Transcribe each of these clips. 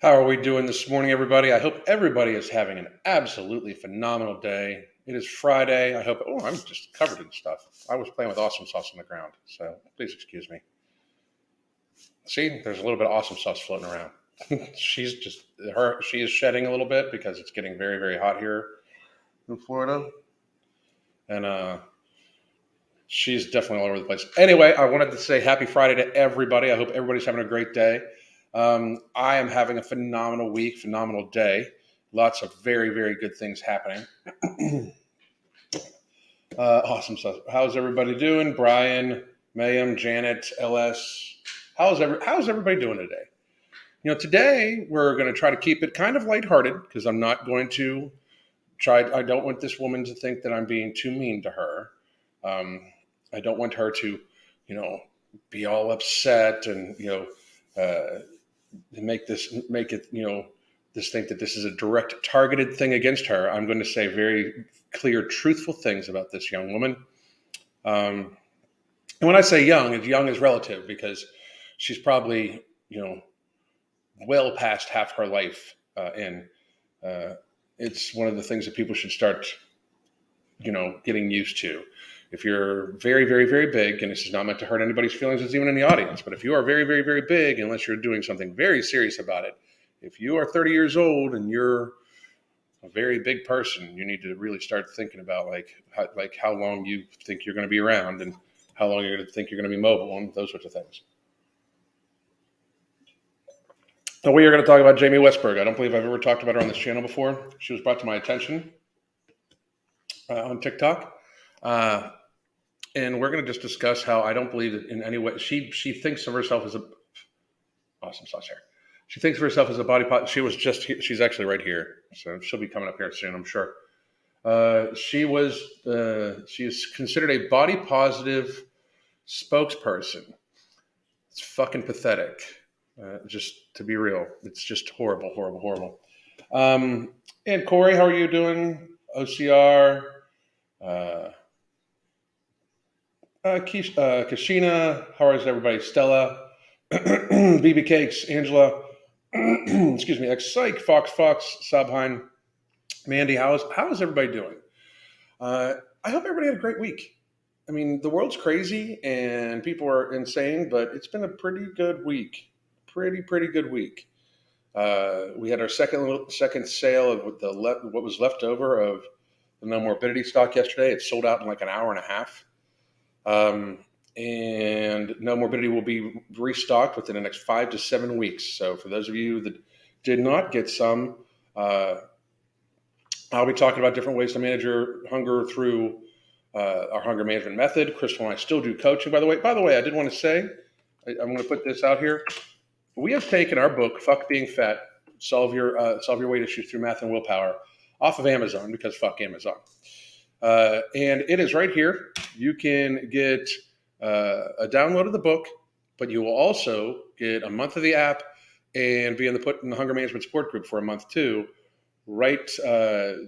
How are we doing this morning, everybody? I hope everybody is having an absolutely phenomenal day. It is Friday. I hope. Oh, I'm just covered in stuff. I was playing with awesome sauce on the ground, so please excuse me. See, there's a little bit of awesome sauce floating around. She's just her. She is shedding a little bit because it's getting very, very hot here in Florida, and she's definitely all over the place. Anyway, I wanted to say happy Friday to everybody. I hope everybody's having a great day. I am having a phenomenal week, phenomenal day. Lots of very, very good things happening. Awesome stuff. How's everybody doing? Brian, Mayhem, Janet, LS. How's everybody doing today? Today we're going to try to keep it kind of lighthearted because I'm not going to try. I don't want this woman to think that I'm being too mean to her. I don't want her to, be all upset and make it this think that this is a direct targeted thing against her. I'm going to say very clear, truthful things about this young woman. And when I say young is relative because she's probably well past half her life, and it's one of the things that people should start getting used to. If you're very, very, very big, and this is not meant to hurt anybody's feelings, it's even in the audience, but if you are very, very, very big, unless you're doing something very serious about it, if you are 30 years old and you're a very big person, you need to really start thinking about how long you think you're going to be around and how long you're going to think you're going to be mobile and those sorts of things. So we are going to talk about Jaimie Weisberg. I don't believe I've ever talked about her on this channel before. She was brought to my attention on TikTok. And we're going to just discuss how I don't believe that in any way she thinks of herself as a awesome sauce here. She thinks of herself as a body positive. She's actually right here, so she'll be coming up here soon, I'm sure. She is considered a body positive spokesperson. It's fucking pathetic. Just to be real, it's just horrible, horrible, horrible. And Corey, how are you doing? OCR. Kashina, how is everybody? Stella, BB Cakes, Angela, excuse me, X-Psych, Fox, Subhine, Mandy, how is everybody doing? I hope everybody had a great week. I mean, the world's crazy and people are insane, but it's been a pretty good week. Pretty good week. We had our second sale of what was left over of the No Morbidity stock yesterday. It sold out in like an hour and a half. And No Morbidity will be restocked within the next 5 to 7 weeks. So for those of you that did not get some, I'll be talking about different ways to manage your hunger through our hunger management method. Crystal and I still do coaching, by the way. I did want to say, I'm going to put this out here. We have taken our book, Fuck Being Fat, Solve Your Weight Issues Through Math and Willpower, off of Amazon because fuck Amazon. And it is right here. You can get a download of the book, but you will also get a month of the app and be in the hunger management support group for a month too. Right,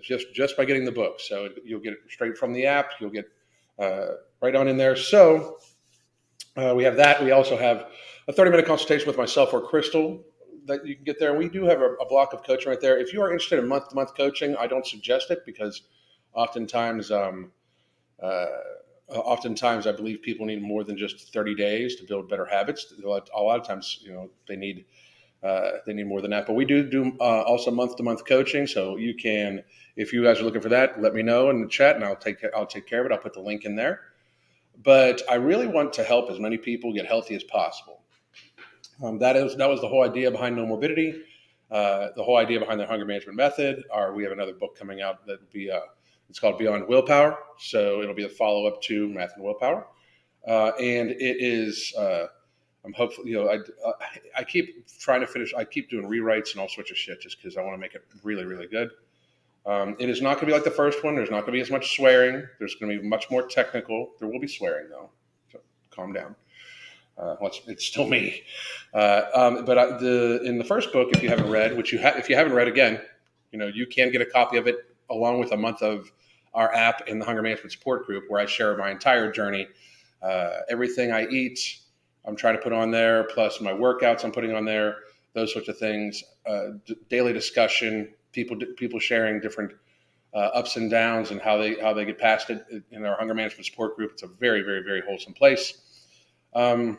just by getting the book. So you'll get it straight from the app. You'll get right on in there. So we have that. We also have a 30-minute consultation with myself or Crystal that you can get there. And we do have a block of coaching right there. If you are interested in month-to-month coaching, I don't suggest it because oftentimes I believe people need more than just 30 days to build better habits. A lot of times, they need more than that. But we do also month-to-month coaching. So you can, if you guys are looking for that, let me know in the chat, and I'll take care of it. I'll put the link in there. But I really want to help as many people get healthy as possible. That was the whole idea behind No Morbidity. The whole idea behind the hunger management method. We have another book coming out that will be it's called Beyond Willpower. So it'll be a follow-up to Math and Willpower. And it is, I'm hopeful, I keep trying to finish, I keep doing rewrites and all sorts of shit just because I want to make it really, really good. It is not going to be like the first one. There's not going to be as much swearing. There's going to be much more technical. There will be swearing though. So calm down. It's still me. But in the first book, if you haven't read, if you haven't read again, you can get a copy of it along with a month of our app in the hunger management support group where I share my entire journey. Everything I eat, I'm trying to put on there, plus my workouts I'm putting on there. those sorts of things, daily discussion, people sharing different ups and downs and how they get past it in our hunger management support group. It's a very, very, very wholesome place. But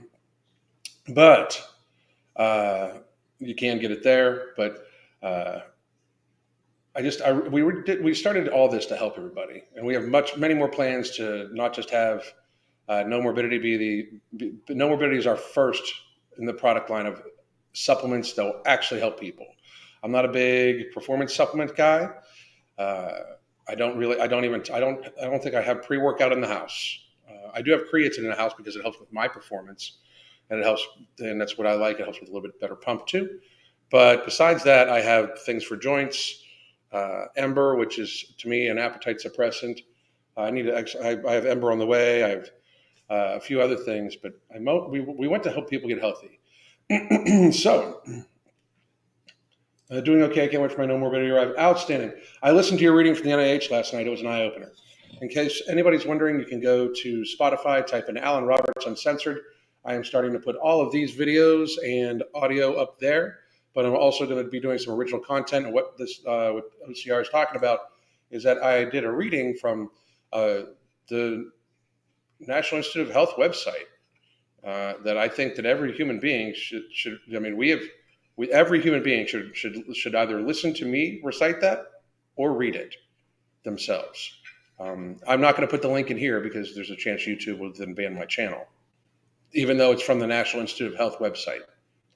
you can get it there. But we started all this to help everybody, and we have many more plans to not just have no morbidity no morbidity is our first in the product line of supplements that will actually help people. I'm not a big performance supplement guy. I don't think I have pre-workout in the house. I do have creatine in the house because it helps with my performance, and that's what I like. It helps with a little bit better pump too. But besides that, I have things for joints, Ember, which is to me an appetite suppressant. I have Ember on the way. I have a few other things, but we want to help people get healthy. So, doing okay. I can't wait for my no morbidity arrive. Outstanding. I listened to your reading from the NIH last night. It was an eye opener. In case anybody's wondering, you can go to Spotify, type in Alan Roberts Uncensored. I am starting to put all of these videos and audio up there, but I'm also going to be doing some original content. And what what OCR is talking about is that I did a reading from the National Institute of Health website that I think that every human being should. I mean, every human being should either listen to me recite that or read it themselves. I'm not going to put the link in here because there's a chance YouTube will then ban my channel, even though it's from the National Institute of Health website.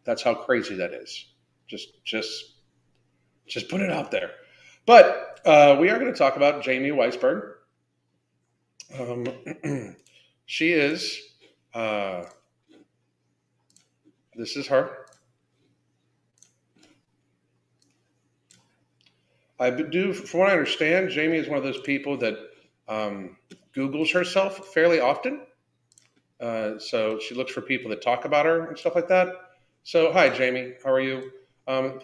That's how crazy that is. Just put it out there. But we are going to talk about Jaimie Weisberg. She is. This is her. From what I understand, Jaimie is one of those people that Googles herself fairly often. So she looks for people that talk about her and stuff like that. So, hi, Jaimie. How are you?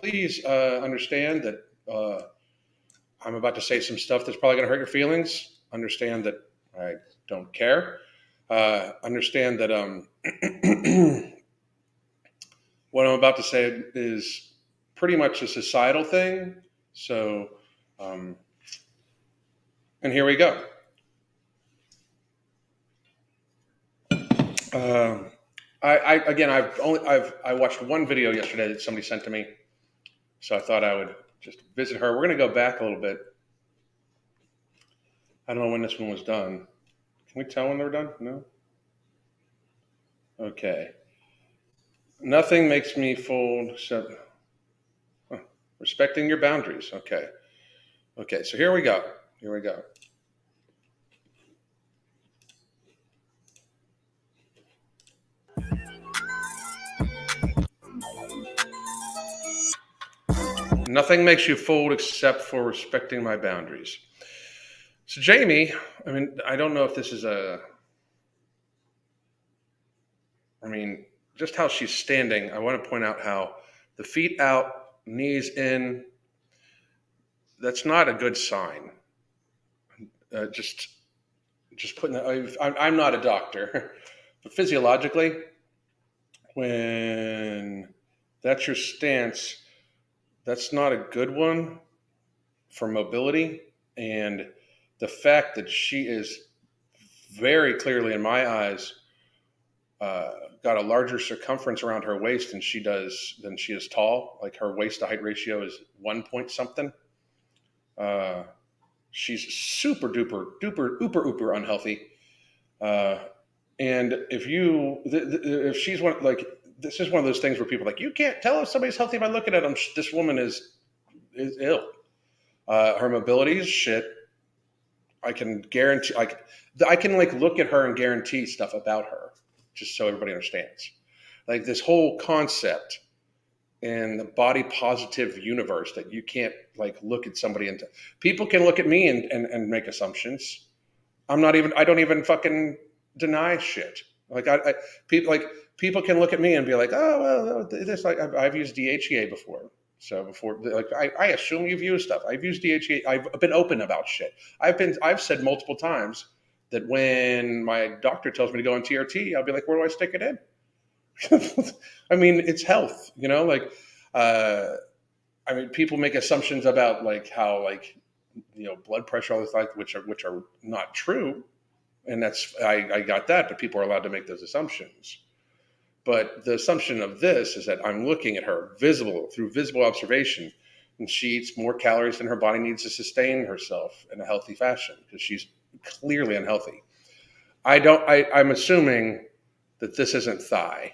Please understand that I'm about to say some stuff that's probably going to hurt your feelings. Understand that I don't care. Understand that what I'm about to say is pretty much a societal thing. So, and here we go. I watched one video yesterday that somebody sent to me, so I thought I would just visit her. We're going to go back a little bit. I don't know when this one was done. Can we tell when they were done? No? Okay. Nothing makes me fold except respecting your boundaries. Okay. Okay, so here we go. Nothing makes you fold except for respecting my boundaries. So Jaimie, I mean, I don't know if this is just how she's standing. I want to point out how the feet out, knees in, that's not a good sign. Just putting that, I'm not a doctor, but physiologically, when that's your stance, that's not a good one for mobility. And the fact that she is very clearly, in my eyes, got a larger circumference around her waist than she is tall. Like her waist to height ratio is 1 point something. She's super duper uber unhealthy. And if she's this is one of those things where people are like, you can't tell if somebody's healthy by looking at them. This woman is ill. Her mobility is shit. I can guarantee, I can look at her and guarantee stuff about her, just so everybody understands. Like this whole concept in the body positive universe that you can't look at somebody into. People can look at me and make assumptions. I don't even fucking deny shit. People can look at me and be like, oh, well, I've used DHEA before. So I assume you've used stuff. I've used DHEA. I've been open about shit. I've said multiple times that when my doctor tells me to go on TRT, I'll be like, where do I stick it in? I mean, it's health, Uh, I mean, people make assumptions about like how like blood pressure, all this like which are not true, and that's I got that, but people are allowed to make those assumptions. But the assumption of this is that I'm looking at her through visible observation, and she eats more calories than her body needs to sustain herself in a healthy fashion because she's clearly unhealthy. I'm assuming that this isn't thigh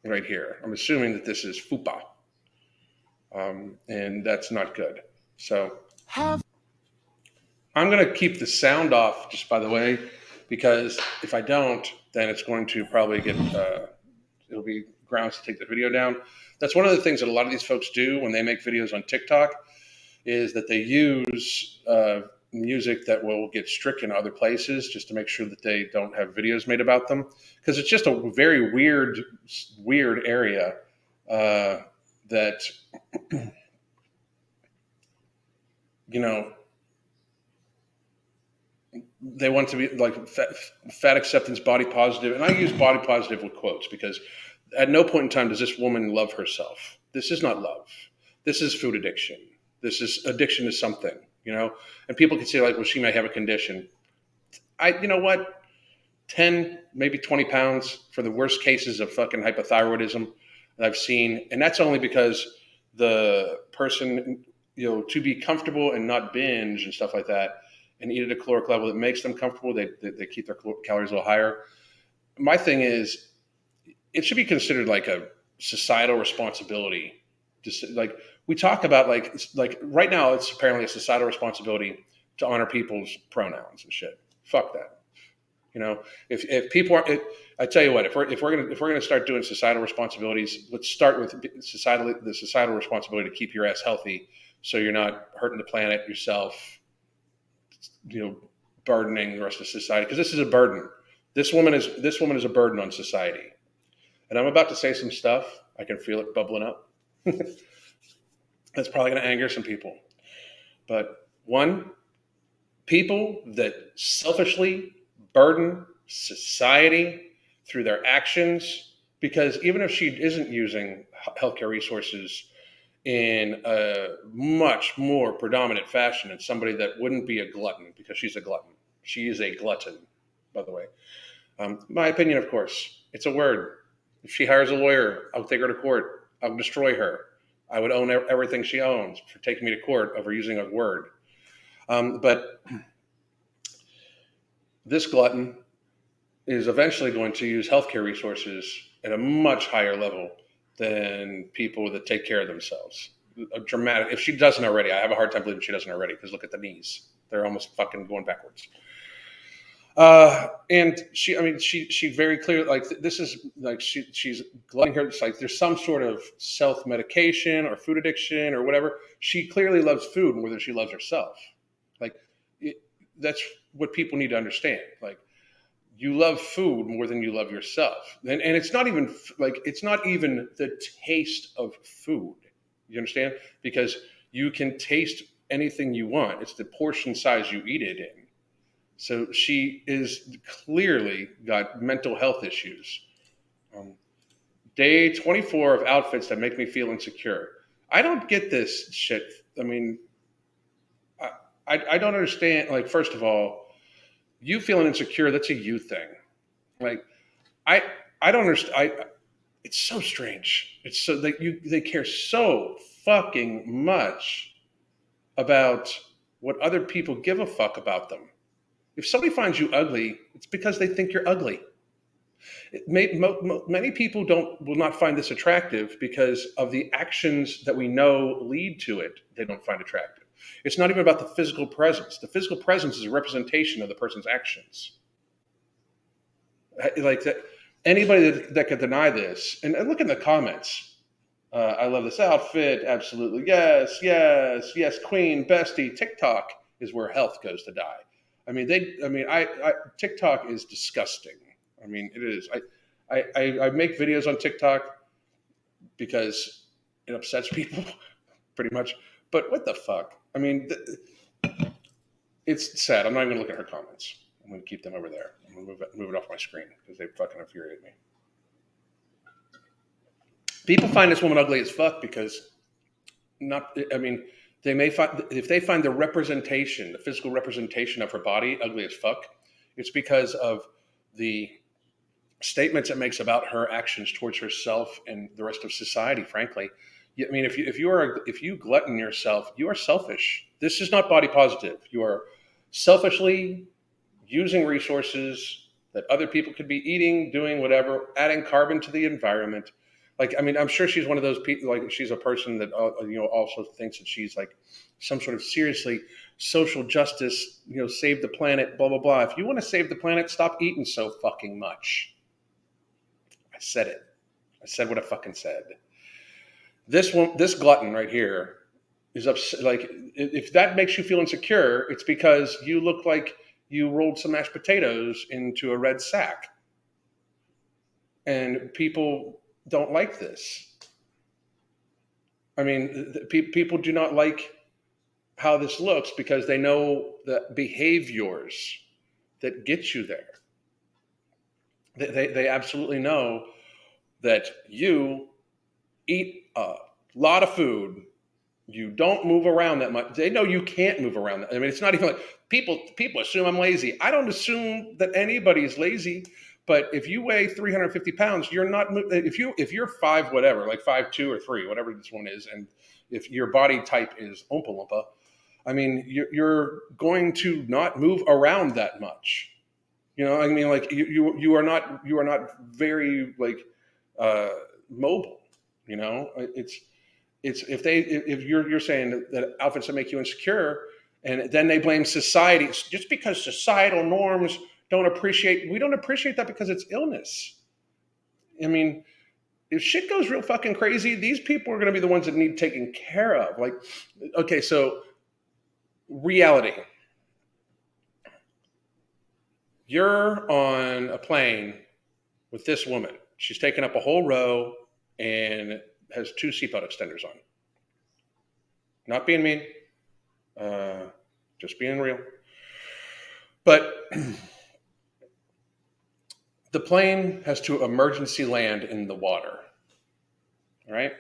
right here. I'm assuming that this is fupa, and that's not good. So I'm going to keep the sound off, just by the way, because if I don't, then it's going to probably get it'll be grounds to take the video down. That's one of the things that a lot of these folks do when they make videos on TikTok is that they use music that will get stricken other places just to make sure that they don't have videos made about them, because it's just a very weird area that they want to be like fat acceptance, body positive, and I use body positive with quotes because at no point in time does this woman love herself. This is not love. This is food addiction. This is addiction to something, and people can say like, well, she may have a condition. You know what? 10, maybe 20 pounds for the worst cases of fucking hypothyroidism that I've seen. And that's only because the person, to be comfortable and not binge and stuff like that and eat at a caloric level that makes them comfortable, they keep their calories a little higher. My thing is, it should be considered like a societal responsibility. Just like we talk about, like right now, it's apparently a societal responsibility to honor people's pronouns and shit. Fuck that. If people are, I tell you what, if we're gonna start doing societal responsibilities, let's start with the societal responsibility to keep your ass healthy, so you're not hurting the planet, yourself, burdening the rest of society, because this is a burden. This woman is a burden on society, and I'm about to say some stuff. I can feel it bubbling up. That's probably going to anger some people, but one, people that selfishly burden society through their actions, because even if she isn't using healthcare resources in a much more predominant fashion than somebody that wouldn't be a glutton, because she's a glutton. She is a glutton, by the way. My opinion, of course, it's a word. If she hires a lawyer, I'll take her to court. I'll destroy her. I would own everything she owns for taking me to court over using a word. But this glutton is eventually going to use healthcare resources at a much higher level than people that take care of themselves. Dramatic. If she doesn't already, I have a hard time believing she doesn't already, because look at the knees. They're almost fucking going backwards. And she very clearly, like, this is like, she's glutting her. It's like there's some sort of self-medication or food addiction or whatever. She clearly loves food more than she loves herself. Like, that's what people need to understand. Like, you love food more than you love yourself. And it's not even the taste of food. You understand? Because you can taste anything you want. It's the portion size you eat it in. So she is clearly got mental health issues. Day 24 of outfits that make me feel insecure. I don't get this shit. I mean, I don't understand. Like, first of all, you feeling insecure, that's a you thing. Like, I don't understand. It's so strange. It's so they care so fucking much about what other people give a fuck about them. If somebody finds you ugly, it's because they think you're ugly. Many people will not find this attractive because of the actions that we know lead to it. They don't find attractive. It's not even about the physical presence. The physical presence is a representation of the person's actions. Like that, anybody that could deny this, and look in the comments. I love this outfit. Absolutely, yes, yes, yes. Queen, bestie. TikTok is where health goes to die. I mean, TikTok is disgusting. I mean, it is. I make videos on TikTok because it upsets people, pretty much. But what the fuck? I mean, it's sad. I'm not even going to look at her comments. I'm going to keep them over there. I'm going to move it off my screen because they fucking infuriate me. People find this woman ugly as fuck because not. I mean, they may find if they find the representation, the physical representation of her body ugly as fuck, it's because of the statements it makes about her actions towards herself and the rest of society. Frankly, I mean, if you glutton yourself, you are selfish. This is not body positive. You are selfishly using resources that other people could be eating, doing whatever, adding carbon to the environment. Like, I mean, I'm sure she's one of those people. Like, she's a person that also thinks that she's like some sort of seriously social justice. Save the planet, blah blah blah. If you want to save the planet, stop eating so fucking much. I said it. I said what I fucking said. This glutton right here is upset. Like, if that makes you feel insecure, it's because you look like you rolled some mashed potatoes into a red sack. And people don't like this. I mean, people do not like how this looks because they know the behaviors that get you there. They absolutely know that you eat a lot of food. You don't move around that much. They know you can't move around that. I mean, it's not even like people assume I'm lazy. I don't assume that anybody's lazy. But if you weigh 350 pounds, you're not. If you're 5 whatever, like 5'2" or 3, whatever this one is, and if your body type is Oompa Loompa, I mean, you're going to not move around that much. I mean, like you are not very like mobile. It's if you're saying that outfits that make you insecure, and then they blame society just because societal norms we don't appreciate that because it's illness. I mean, if shit goes real fucking crazy, these people are going to be the ones that need taken care of. Like, okay, so reality. You're on a plane with this woman. She's taken up a whole row and has 2 seatbelt extenders on. Not being mean, just being real. But the plane has to emergency land in the water. All right?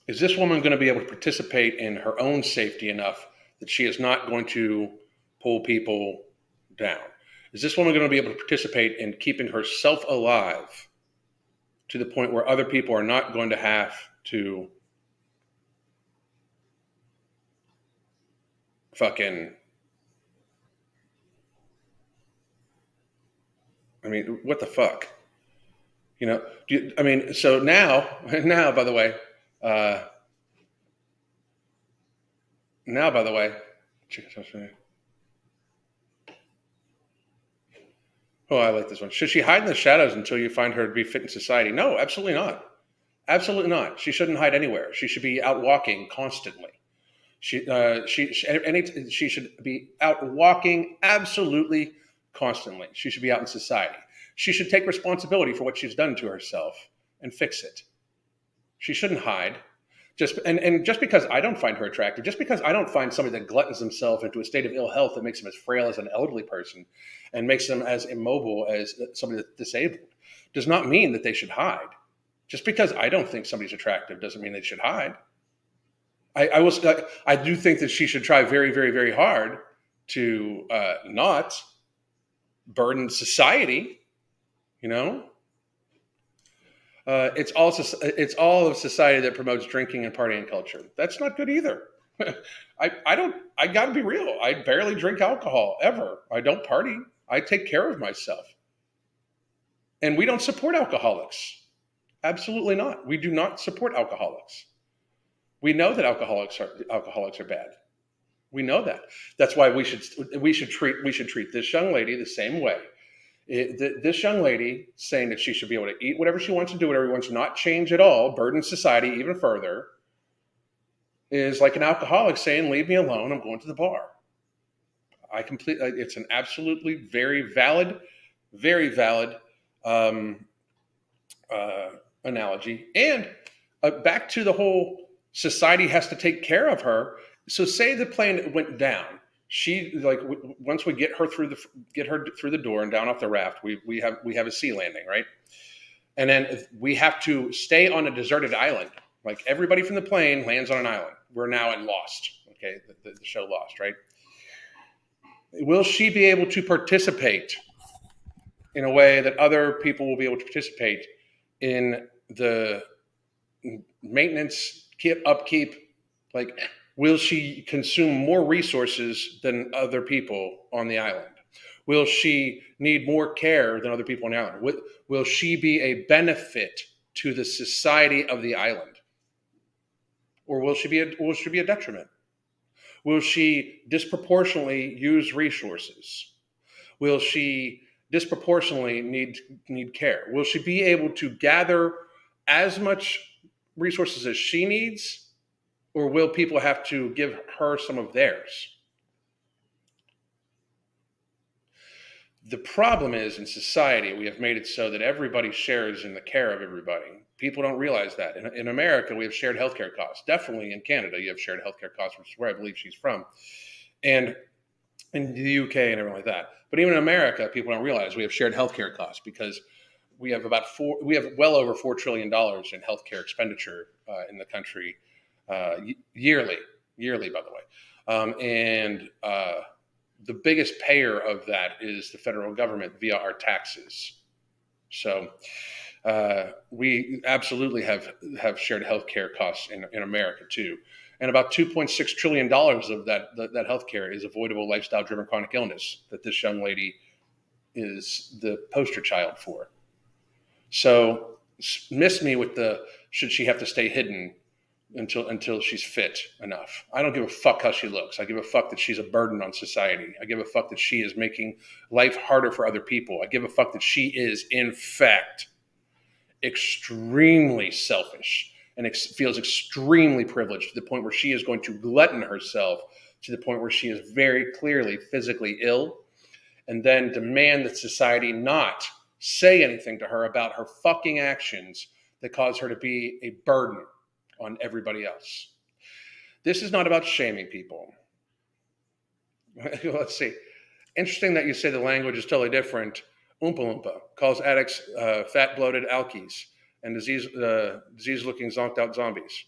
Is this woman going to be able to participate in her own safety enough that she is not going to pull people down? Is this woman going to be able to participate in keeping herself alive to the point where other people are not going to have to fucking... I mean, what the fuck? So now, by the way, oh, I like this one. Should she hide in the shadows until you find her to be fit in society? No, absolutely not. Absolutely not. She shouldn't hide anywhere. She should be out walking constantly. She should be out walking absolutely constantly. She should be out in society. She should take responsibility for what she's done to herself and fix it. She shouldn't hide. Just because I don't find her attractive, just because I don't find somebody that gluttons themselves into a state of ill health that makes them as frail as an elderly person and makes them as immobile as somebody that's disabled, does not mean that they should hide. Just because I don't think somebody's attractive doesn't mean they should hide. I do think that she should try very, very, very hard to not burden society. It's all of society that promotes drinking and partying culture. That's not good either. I gotta be real. I barely drink alcohol ever. I don't party. I take care of myself. And we don't support alcoholics. Absolutely not. We do not support alcoholics. We know that alcoholics are bad. We know that. That's why we should treat this young lady the same way. This young lady saying that she should be able to eat whatever she wants to do, whatever she wants, not change at all, burden society even further, is like an alcoholic saying, "Leave me alone. I'm going to the bar." It's an absolutely very valid analogy. And back to the whole society has to take care of her. So say the plane went down. Once we get her through the door and down off the raft, we have a sea landing, right? And then we have to stay on a deserted island. Like everybody from the plane lands on an island. We're now in Lost. Okay, the show Lost, right? Will she be able to participate in a way that other people will be able to participate in the maintenance, upkeep? Like, will she consume more resources than other people on the island? Will she need more care than other people on the island? Will she be a benefit to the society of the island? Or will she be a detriment? Will she disproportionately use resources? Will she disproportionately need care? Will she be able to gather as much resources as she needs, or will people have to give her some of theirs? The problem is, in society, we have made it so that everybody shares in the care of everybody. People don't realize that. In America, we have shared healthcare costs. Definitely in Canada, you have shared healthcare costs, which is where I believe she's from. And in the UK and everything like that. But even in America, people don't realize we have shared healthcare costs because we have well over $4 trillion in healthcare expenditure in the country yearly, by the way. The biggest payer of that is the federal government via our taxes. So we absolutely have shared healthcare costs in America too. And about $2.6 trillion of that healthcare is avoidable lifestyle-driven chronic illness that this young lady is the poster child for. So miss me with the should she have to stay hidden until she's fit enough. I don't give a fuck how she looks. I give a fuck that she's a burden on society. I give a fuck that she is making life harder for other people. I give a fuck that she is, in fact, extremely selfish and feels extremely privileged to the point where she is going to glutton herself to the point where she is very clearly physically ill, and then demand that society not say anything to her about her fucking actions that cause her to be a burden on everybody else. This is not about shaming people. Let's see. Interesting that you say the language is totally different. Oompa Loompa calls addicts fat, bloated alkies and disease-looking, zonked-out zombies.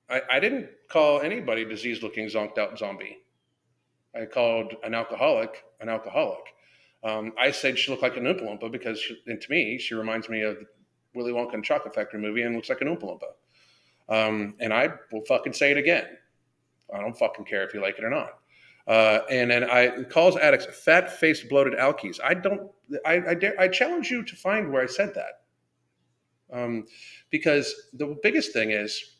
I didn't call anybody disease-looking, zonked-out zombie. I called an alcoholic an alcoholic. I said she looked like an Oompa Loompa because, to me, she reminds me of Willy Wonka and Chocolate Factory movie and looks like an Oompa Loompa. And I will fucking say it again. I don't fucking care if you like it or not. And then I calls addicts fat-faced, bloated alkies. I challenge you to find where I said that. Because the biggest thing is,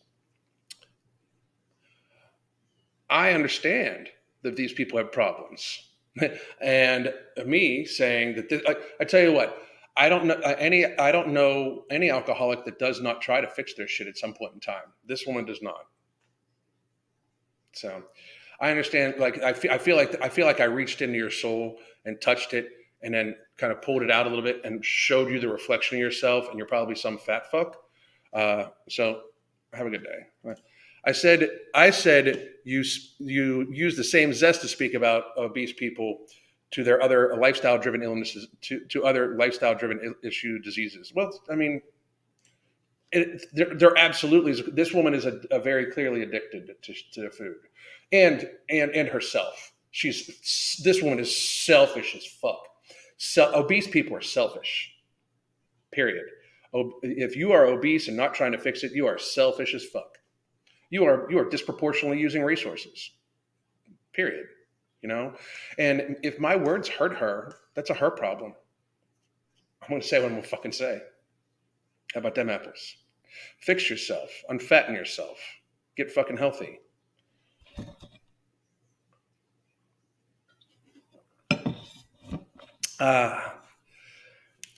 I understand that these people have problems. And me saying that, I tell you what, I don't know any alcoholic that does not try to fix their shit at some point in time. This woman does not. So I understand. Like I feel like I reached into your soul and touched it, and then kind of pulled it out a little bit and showed you the reflection of yourself, and you're probably some fat fuck. So have a good day. I said you use the same zest to speak about obese people to their other lifestyle-driven illnesses, to other lifestyle-driven issue diseases. Well, I mean, they're absolutely. This woman is a very clearly addicted to food, and herself. This woman is selfish as fuck. Obese people are selfish. Period. If you are obese and not trying to fix it, you are selfish as fuck. You are disproportionately using resources. Period. You know? And if my words hurt her, that's a her problem. I'm going to say what I'm going to fucking say. How about them apples? Fix yourself. Unfatten yourself. Get fucking healthy.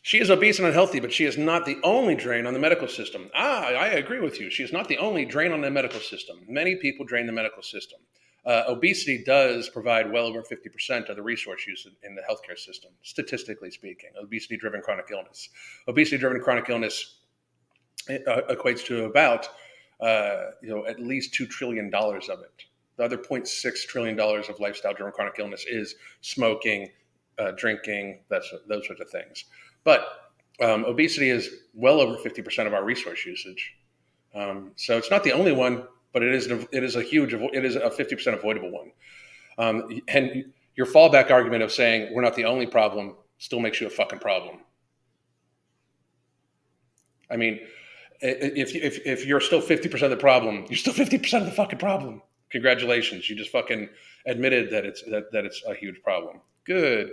She is obese and unhealthy, but she is not the only drain on the medical system. I agree with you. She is not the only drain on the medical system. Many people drain the medical system. Obesity does provide well over 50% of the resource use in the healthcare system, statistically speaking. Obesity-driven chronic illness. Obesity-driven chronic illness equates to about at least $2 trillion of it. The other $0.6 trillion of lifestyle-driven chronic illness is smoking, drinking, those sorts of things. But Obesity is well over 50% of our resource usage. So it's not the only one, but it is a 50% avoidable one. And your fallback argument of saying we're not the only problem still makes you a fucking problem. I mean, if you're still 50% of the problem, you're still 50% of the fucking problem. Congratulations, you just fucking admitted that it's a huge problem. Good.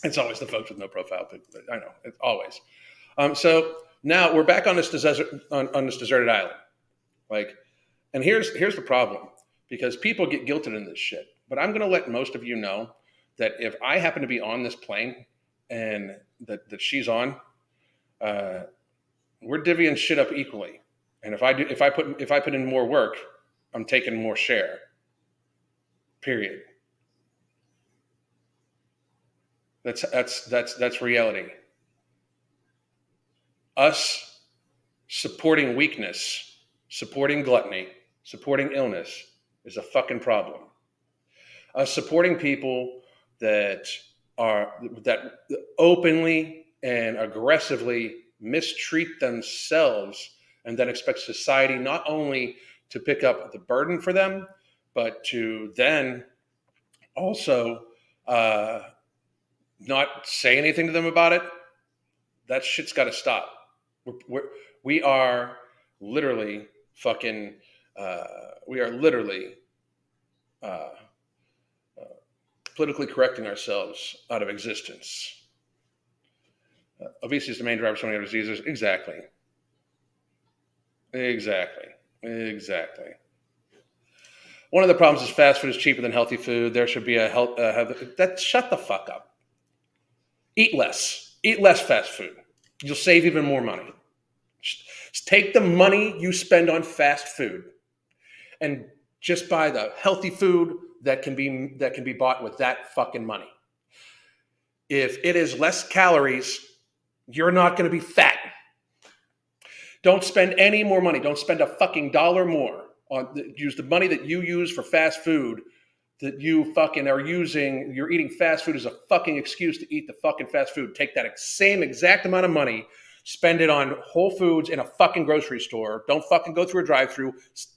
It's always the folks with no profile, but I know it's always. So now we're back on this deserted island. Like, and here's the problem, because people get guilted in this shit. But I'm going to let most of you know that if I happen to be on this plane and that she's on, we're divvying shit up equally. And if I put in more work, I'm taking more share. Period. That's reality. Us supporting weakness, supporting gluttony, supporting illness is a fucking problem. Us supporting people that openly and aggressively mistreat themselves and then expect society not only to pick up the burden for them, but to then also not say anything to them about it. That shit's got to stop. We are literally fucking. We are literally politically correcting ourselves out of existence. Obesity is the main driver of so many other diseases. Exactly. One of the problems is fast food is cheaper than healthy food. There should be a health. Shut the fuck up. Eat less. Eat less fast food. You'll save even more money. Just take the money you spend on fast food and just buy the healthy food that can be bought with that fucking money. If it is less calories, you're not going to be fat. Don't spend any more money. Don't spend a fucking dollar more use the money that you use for fast food that you fucking are using. You're eating fast food as a fucking excuse to eat the fucking fast food. Take that same exact amount of money, spend it on Whole Foods in a fucking grocery store. Don't fucking go through a drive-through.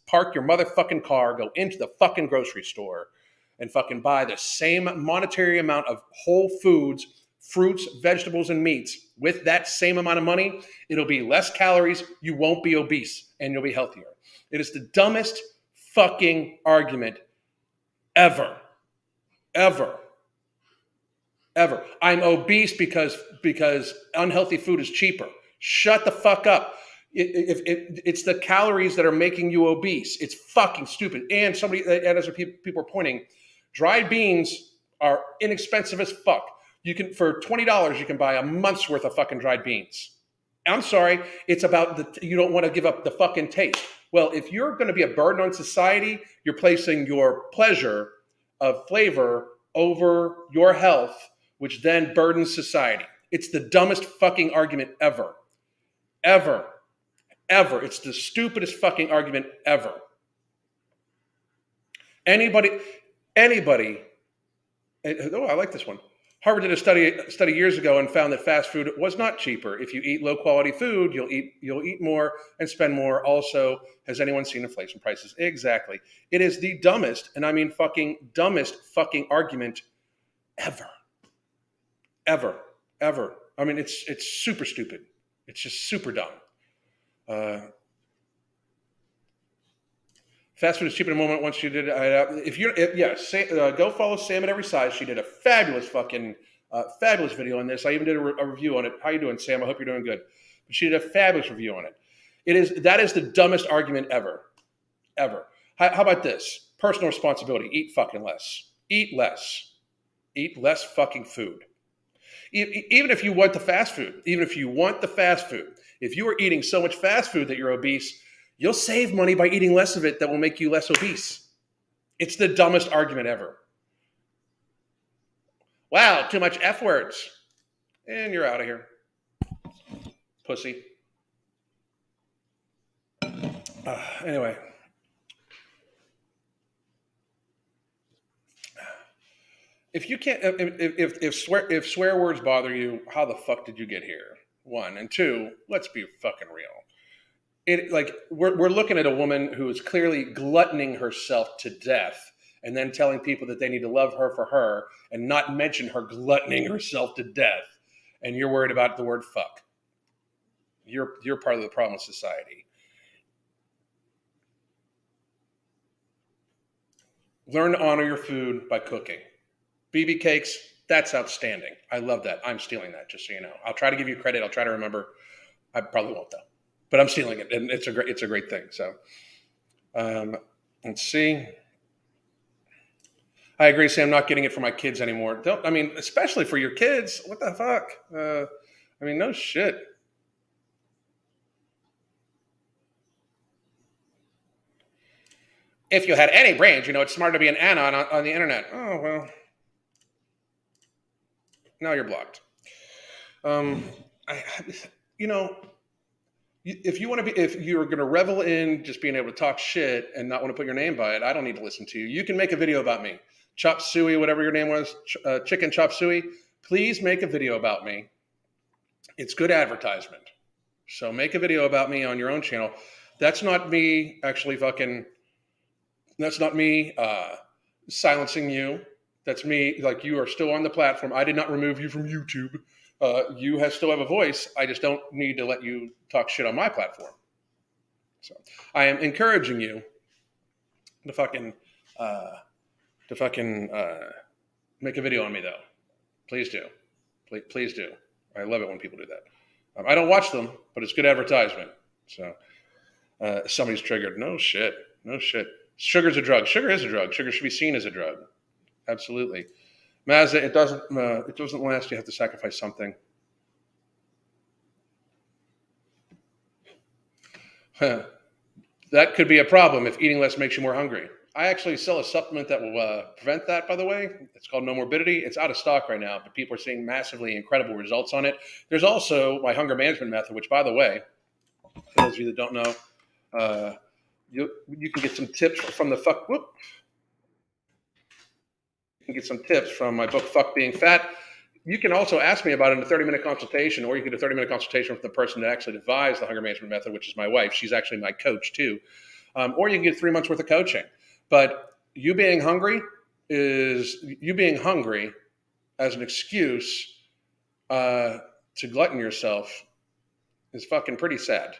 Park your motherfucking car, go into the fucking grocery store and fucking buy the same monetary amount of Whole Foods, fruits, vegetables, and meats. With that same amount of money, it'll be less calories. You won't be obese and you'll be healthier. It is the dumbest fucking argument ever. I'm obese because unhealthy food is cheaper. Shut the fuck up. It's the calories that are making you obese. It's fucking stupid. And as people are pointing, dried beans are inexpensive as fuck. You can, for $20, you can buy a month's worth of fucking dried beans. I'm sorry, it's about you don't want to give up the fucking taste. Well, if you're going to be a burden on society, you're placing your pleasure of flavor over your health, which then burdens society. It's the dumbest fucking argument ever. It's the stupidest fucking argument ever. Anybody, oh, I like this one. Harvard did a study years ago and found that fast food was not cheaper. If you eat low quality food, you'll eat more and spend more. Also, has anyone seen inflation prices? Exactly. It is the dumbest, and I mean dumbest fucking argument ever. I mean, it's super stupid. It's just super dumb. Fast food is cheap in a moment. Once you did, go follow Sam at Every Size. She did a fabulous video on this. I even did a review on it. How you doing, Sam? I hope you're doing good. But she did a fabulous review on it. That is the dumbest argument ever. How about this? Personal responsibility. Eat fucking less. Eat less. Eat less fucking food. Even if you want the fast food. If you are eating so much fast food that you're obese, you'll save money by eating less of it that will make you less obese. It's the dumbest argument ever. Wow, too much F words. And you're out of here. Pussy. Anyway. If you can't, if swear words bother you, how the fuck did you get here? One and two. Let's be fucking real. It like we're looking at a woman who is clearly gluttoning herself to death, and then telling people that they need to love her for her, and not mention her gluttoning herself to death. And you're worried about the word fuck. You're part of the problem with society. Learn to honor your food by cooking. BB cakes, that's outstanding. I love that. I'm stealing that, just so you know. I'll try to give you credit. I'll try to remember. I probably won't though, but I'm stealing it, and it's a great thing. So, let's see. I agree, Sam. Not getting it for my kids anymore. Don't. I mean, especially for your kids. What the fuck? I mean, no shit. If you had any brains, it's smarter to be an anon on the internet. Oh well. Now you're blocked. I, you know, if you want to be, if you're going to revel in just being able to talk shit and not want to put your name by it, I don't need to listen to you. You can make a video about me, Chop Suey, whatever your name was, Chicken Chop Suey. Please make a video about me. It's good advertisement. So make a video about me on your own channel. That's not me actually fucking. That's not me silencing you. That's me, like, you are still on the platform. I did not remove you from YouTube. You still have a voice. I just don't need to let you talk shit on my platform. So I am encouraging you to fucking make a video on me, though. Please do. Please do. I love it when people do that. I don't watch them, but it's good advertisement. So somebody's triggered. No shit. Sugar's a drug. Sugar is a drug. Sugar should be seen as a drug. Absolutely. Mazda, it doesn't last. You have to sacrifice something. That could be a problem if eating less makes you more hungry. I actually sell a supplement that will prevent that, by the way. It's called No Morbidity. It's out of stock right now, but people are seeing massively incredible results on it. There's also my hunger management method, which, by the way, for those of you that don't know, you can get some tips from the fuck. Whoop. You can get some tips from my book, Fuck Being Fat. You can also ask me about it in a 30-minute consultation, or you can do a 30-minute consultation with the person that actually devised the hunger management method, which is my wife. She's actually my coach too. Or you can get 3 months worth of coaching. But you being hungry as an excuse to glutton yourself is fucking pretty sad,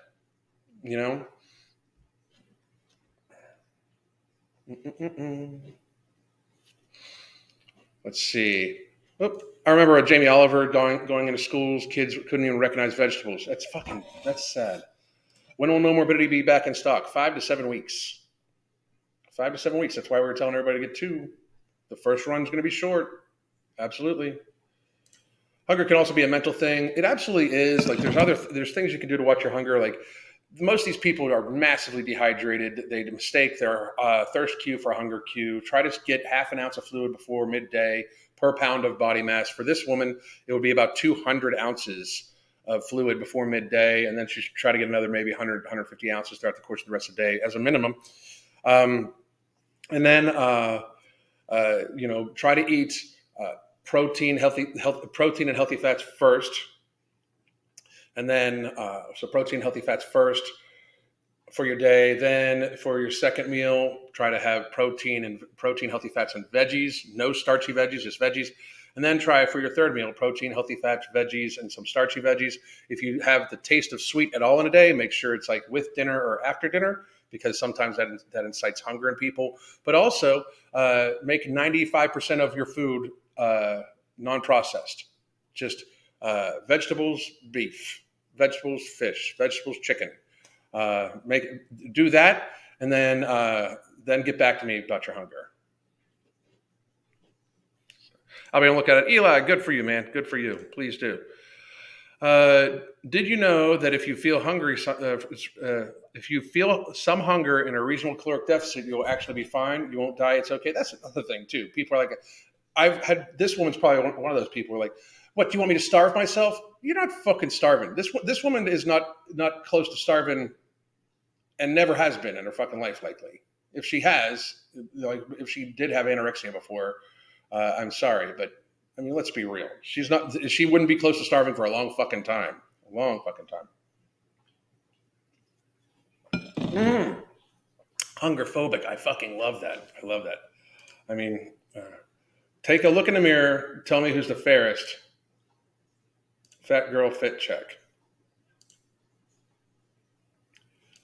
Let's see. I remember Jamie Oliver going into schools. Kids couldn't even recognize vegetables. That's sad. When will No Morbidity be back in stock? 5 to 7 weeks. 5 to 7 weeks. That's why we were telling everybody to get 2. The first run's going to be short. Absolutely. Hunger can also be a mental thing. It absolutely is. Like there's things you can do to watch your hunger. Like most of these people are massively dehydrated. They mistake their thirst cue for a hunger cue. Try to get half an ounce of fluid before midday per pound of body mass. For this woman, it would be about 200 ounces of fluid before midday, and then she should try to get another maybe 100, 150 ounces throughout the course of the rest of the day as a minimum. And then, try to eat protein and healthy fats first. And then, protein, healthy fats first for your day. Then for your second meal, try to have protein, healthy fats, and veggies. No starchy veggies, just veggies. And then try for your third meal, protein, healthy fats, veggies, and some starchy veggies. If you have the taste of sweet at all in a day, make sure it's like with dinner or after dinner, because sometimes that incites hunger in people. But also make 95% of your food non-processed. Just vegetables, beef, vegetables, fish, vegetables, chicken. Do that, and then get back to me about your hunger. I'll be able to look at it. Eli, good for you, man. Good for you. Please do. Did you know that if you feel hungry, if you feel some hunger in a reasonable caloric deficit, you'll actually be fine. You won't die. It's okay. That's another thing too. People are like, I've had, this woman's probably one of those people who are like, what, do you want me to starve myself? You're not fucking starving. This woman is not close to starving, and never has been in her fucking life likely. If she has, like if she did have anorexia before, I'm sorry, but I mean, let's be real. She's not. She wouldn't be close to starving for a long fucking time. A long fucking time. Hungerphobic. I fucking love that. I love that. I mean, take a look in the mirror. Tell me who's the fairest. Fat girl fit check.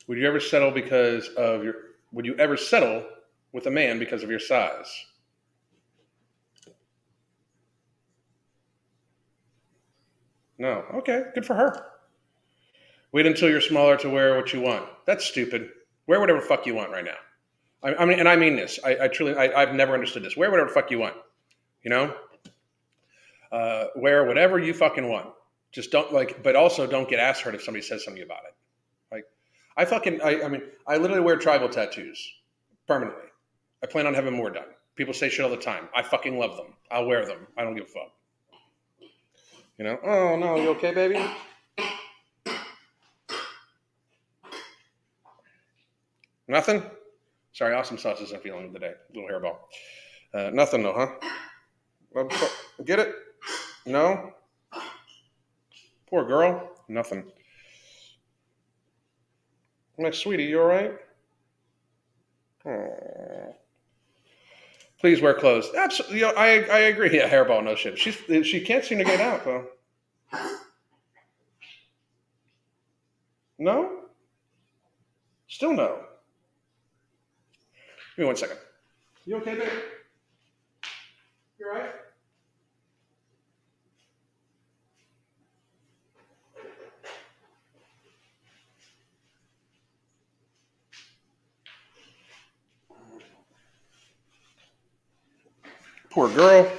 Would you ever settle because of your? Would you ever settle with a man because of your size? No. Okay. Good for her. Wait until you're smaller to wear what you want. That's stupid. Wear whatever the fuck you want right now. I mean, and I mean this. I truly, I've never understood this. Wear whatever the fuck you want. You know, wear whatever you fucking want. Just don't but also don't get ass hurt if somebody says something about it. Like, I mean, I literally wear tribal tattoos permanently. I plan on having more done. People say shit all the time. I fucking love them. I'll wear them. I don't give a fuck. You know? Oh no, you okay, baby? Nothing? Sorry, awesome sauce isn't feeling today. Little hairball. Nothing though, huh? Get it? No? Poor girl. Nothing. My sweetie, you all right? Aww. Please wear clothes. Absolutely. You know, I agree. Yeah, hairball, no shit. She can't seem to get out though. No? Still no. Give me 1 second. You okay, babe? You all right? Poor girl.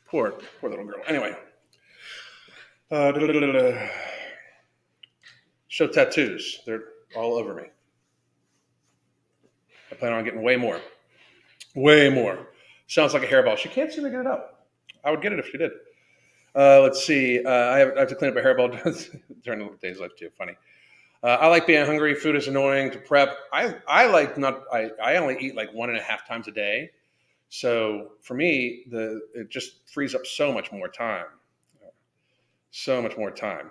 Poor little girl. Anyway. Show tattoos. They're all over me. I plan on getting way more. Way more. Sounds like a hairball. She can't seem to get it up. I would get it if she did. Let's see. I have to clean up a hairball during the day's life too. Funny. I like being hungry. Food is annoying to prep. I like not. I only eat like 1.5 times a day. So for me, it just frees up so much more time. So much more time.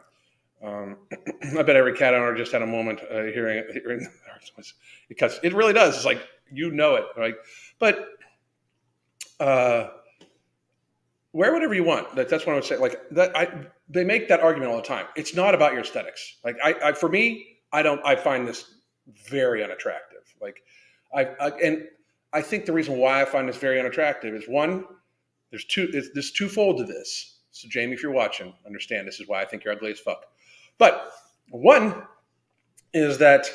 I bet every cat owner just had a moment hearing because it really does. It's like it, right? But wear whatever you want. That's what I would say. Like that, they make that argument all the time. It's not about your aesthetics. Like for me, I find this very unattractive. Like and I think the reason why I find this very unattractive is one, there's twofold to this. So Jaimie, if you're watching, understand this is why I think you're ugly as fuck. But one is that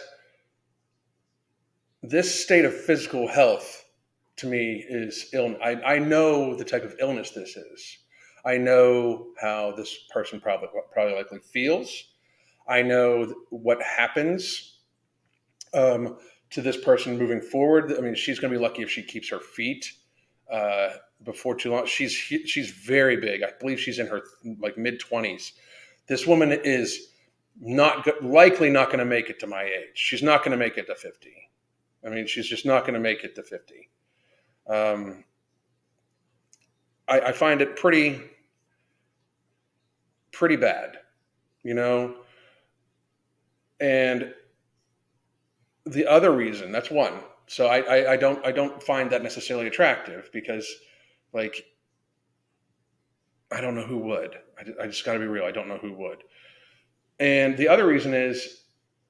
this state of physical health to me is ill. I know the type of illness this is. I know how this person probably likely feels. I know what happens to this person moving forward. I mean, she's going to be lucky if she keeps her feet before too long. She's very big. I believe she's in her like mid-20s. This woman is likely not going to make it to my age. She's not going to make it to 50. I mean, she's just not going to make it to 50. I find it pretty bad, you know. And the other reason, that's one. So I don't find that necessarily attractive because, like, I don't know who would. I just got to be real. I don't know who would. And the other reason is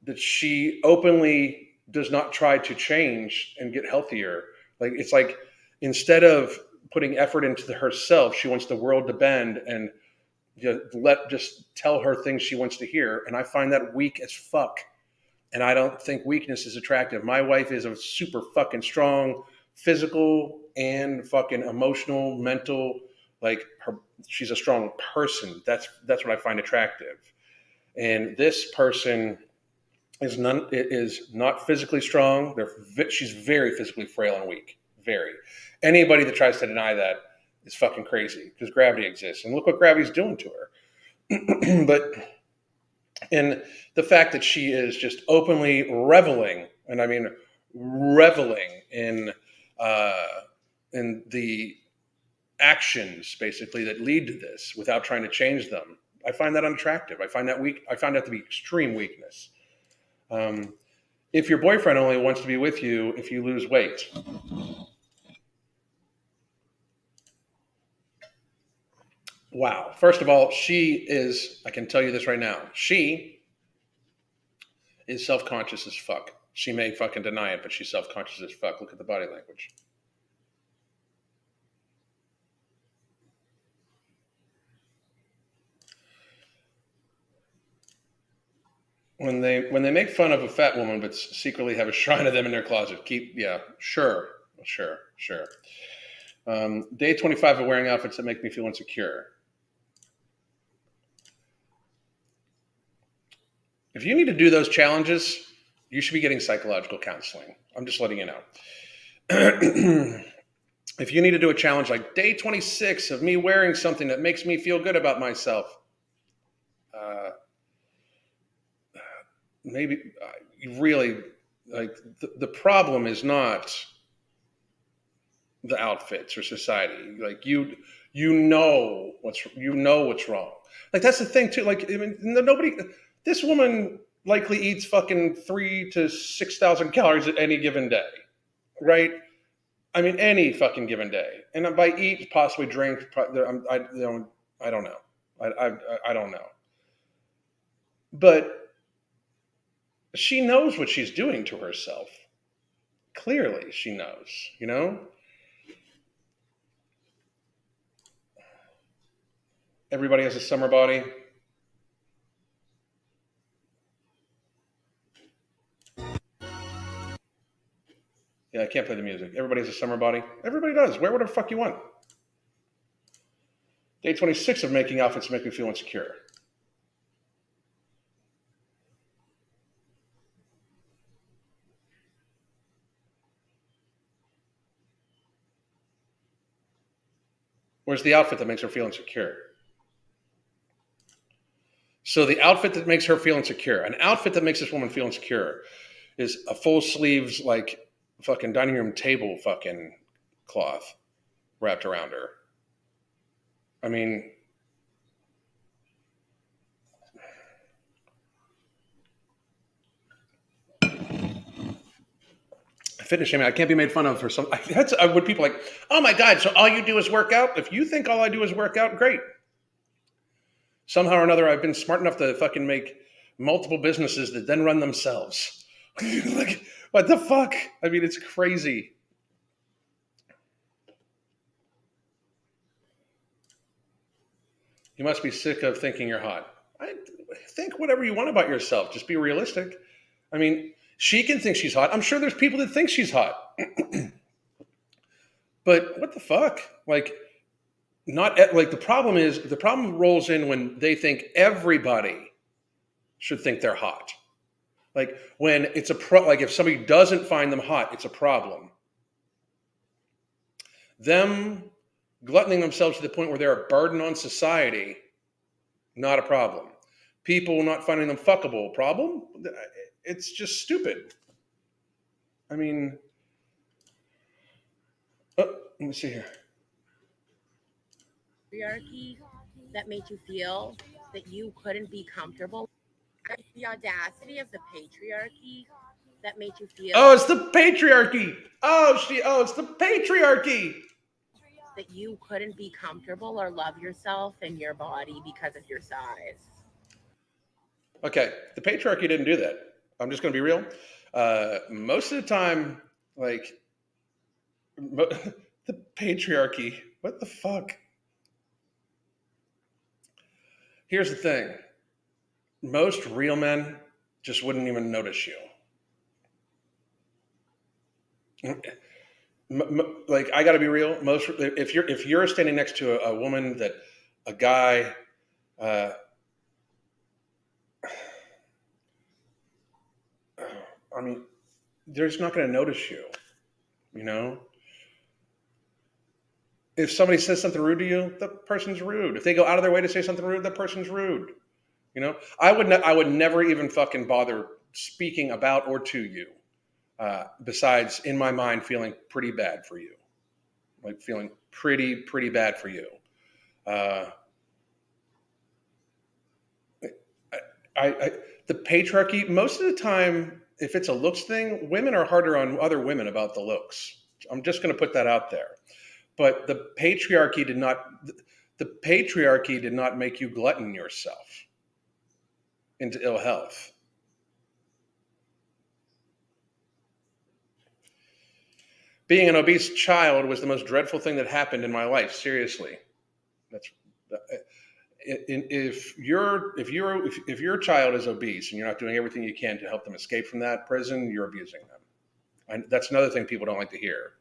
that she openly does not try to change and get healthier. Like, it's like instead of putting effort into herself, she wants the world to bend and just tell her things she wants to hear. And I find that weak as fuck. And I don't think weakness is attractive. My wife is a super fucking strong physical and fucking emotional, mental, she's a strong person. That's what I find attractive. And this person is not physically strong. She's very physically frail and weak. Very. Anybody that tries to deny that is fucking crazy because gravity exists. And look what gravity's doing to her. But and the fact that she is just openly reveling, and I mean reveling in and the actions basically that lead to this without trying to change them. I find that unattractive. I find that weak. I find that to be extreme weakness. If your boyfriend only wants to be with you if you lose weight, wow. First of all, I can tell you this right now, she is self-conscious as fuck. She may fucking deny it, but she's self-conscious as fuck. Look at the body language. When they make fun of a fat woman but secretly have a shrine of them in their closet, sure. Day 25 of wearing outfits that make me feel insecure. If you need to do those challenges, you should be getting psychological counseling. I'm just letting you know. If you need to do a challenge like day 26 of me wearing something that makes me feel good about myself, maybe you really like the problem is not the outfits or society. Like you know what's wrong. Like that's the thing too. Like I mean, this woman likely eats fucking 3,000 to 6,000 calories at any given day, right? I mean, any fucking given day. And by eat, possibly drink. I don't know. I don't know. But she knows what she's doing to herself. Clearly, she knows, you know? Everybody has a summer body. Yeah, I can't play the music. Everybody has a summer body. Everybody does. Wear whatever the fuck you want. Day 26 of making outfits make me feel insecure. Where's the outfit that makes her feel insecure? So the outfit that makes her feel insecure, an outfit that makes this woman feel insecure is a full sleeves, like fucking dining room table fucking cloth wrapped around her. I mean, fitness shaming, I can't be made fun of for some. When people are like, oh my God, so all you do is work out? If you think all I do is work out, great. Somehow or another, I've been smart enough to fucking make multiple businesses that then run themselves. Like, what the fuck? I mean, it's crazy. You must be sick of thinking you're hot. I think whatever you want about yourself. Just be realistic. I mean, she can think she's hot. I'm sure there's people that think she's hot. But what the fuck? Like, the problem rolls in when they think everybody should think they're hot. Like when it's like if somebody doesn't find them hot, it's a problem. Them gluttoning themselves to the point where they're a burden on society, not a problem. People not finding them fuckable, problem? It's just stupid. I mean, let me see here. Patriarchy that made you feel that you couldn't be comfortable. The audacity of the patriarchy that made you feel. Oh, it's the patriarchy. It's the patriarchy. That you couldn't be comfortable or love yourself and your body because of your size. Okay, the patriarchy didn't do that. I'm just going to be real. Most of the time, like, the patriarchy, what the fuck? Here's the thing. Most real men just wouldn't even notice you. Like, I got to be real. If you're standing next to a woman that a guy, I mean, they're just not going to notice you. You know, if somebody says something rude to you, that person's rude. If they go out of their way to say something rude, that person's rude. You know, I would never even fucking bother speaking about or to you. besides, in my mind, feeling pretty bad for you. Like feeling pretty bad for you. The patriarchy, most of the time, if it's a looks thing, women are harder on other women about the looks. I'm just going to put that out there. But the patriarchy did not make you glutton yourself into ill health. Being an obese child was the most dreadful thing that happened in my life. Seriously, that's if your child is obese and you're not doing everything you can to help them escape from that prison, you're abusing them. And that's another thing people don't like to hear.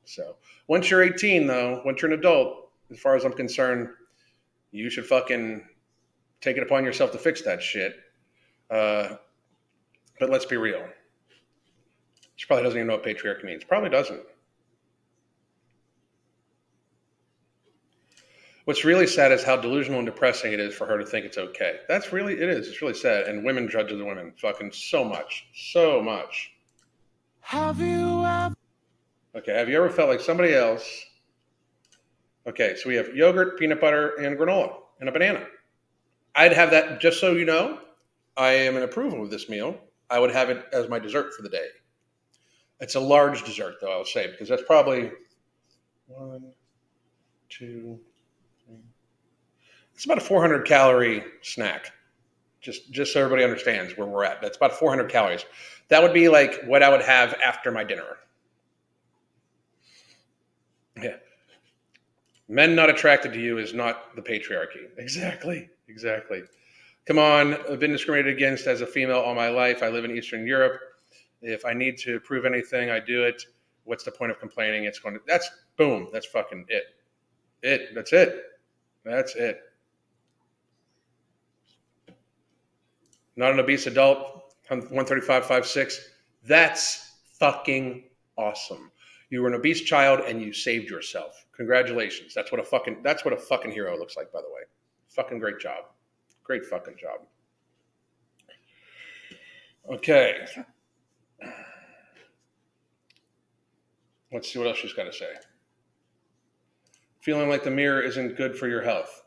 So once you're 18, though, once you're an adult, as far as I'm concerned, you should fucking take it upon yourself to fix that shit. But let's be real. She probably doesn't even know what patriarchy means. Probably doesn't. What's really sad is how delusional and depressing it is for her to think it's okay. It is. It's really sad. And women judge the women fucking so much. So much. Have you ever felt like somebody else? Okay, so we have yogurt, peanut butter, and granola, and a banana. I'd have that, just so you know, I am in approval of this meal. I would have it as my dessert for the day. It's a large dessert, though, I'll say, because that's probably 1, 2, 3. It's about a 400-calorie snack. Just so everybody understands where we're at. That's about 400 calories. That would be like what I would have after my dinner. Yeah. Men not attracted to you is not the patriarchy. Exactly. Come on, I've been discriminated against as a female all my life. I live in Eastern Europe. If I need to prove anything, I do it. What's the point of complaining? That's fucking it. That's it. Not an obese adult, 135, 5'6". That's fucking awesome. You were an obese child and you saved yourself. Congratulations. That's what a fucking hero looks like, by the way. Fucking great job. Great fucking job. Okay. Let's see what else she's got to say. Feeling like the mirror isn't good for your health.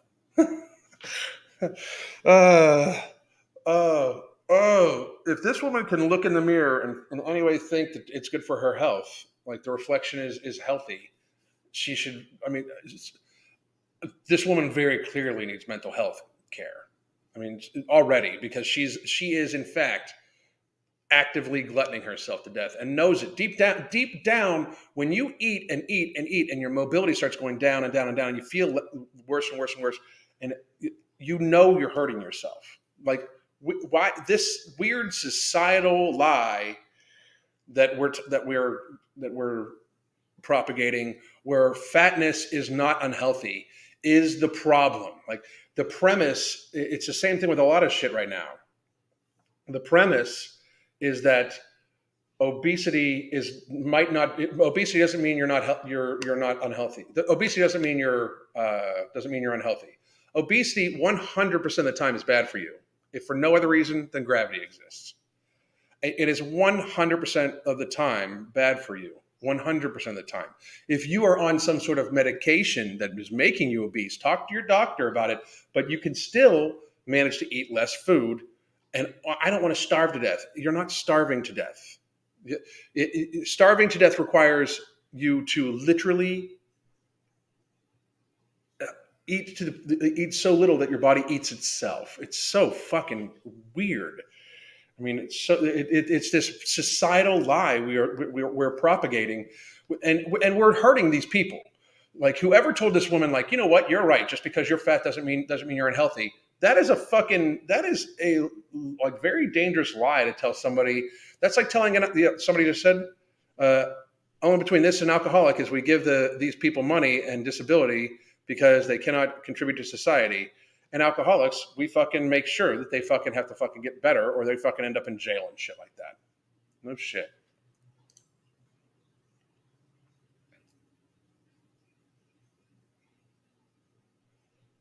If this woman can look in the mirror and in any way think that it's good for her health, like the reflection is healthy, she should, this woman very clearly needs mental health care. Already, because she is in fact actively gluttoning herself to death and knows it deep down. When you eat and your mobility starts going down and down and down, and you feel worse and worse and worse, and you know you're hurting yourself. Like, why this weird societal lie that we're propagating, where fatness is not unhealthy, is the problem. Like, the premise, it's the same thing with a lot of shit right now. The premise is that obesity doesn't mean you're not unhealthy. Obesity doesn't mean you're unhealthy. Obesity 100% of the time is bad for you. If for no other reason than gravity exists. It is 100% of the time bad for you. 100% of the time. If you are on some sort of medication that is making you obese, talk to your doctor about it, but you can still manage to eat less food. And I don't want to starve to death. You're not starving to death. Starving to death requires you to literally eat so little that your body eats itself. It's so fucking weird. It's this societal lie we're propagating, and we're hurting these people. Like, whoever told this woman, like, you know what, you're right. Just because you're fat doesn't mean you're unhealthy. That is a like very dangerous lie to tell somebody. That's like telling somebody just said, only between this and alcoholic is we give these people money and disability because they cannot contribute to society. And alcoholics, we fucking make sure that they fucking have to fucking get better, or they fucking end up in jail and shit like that. No shit.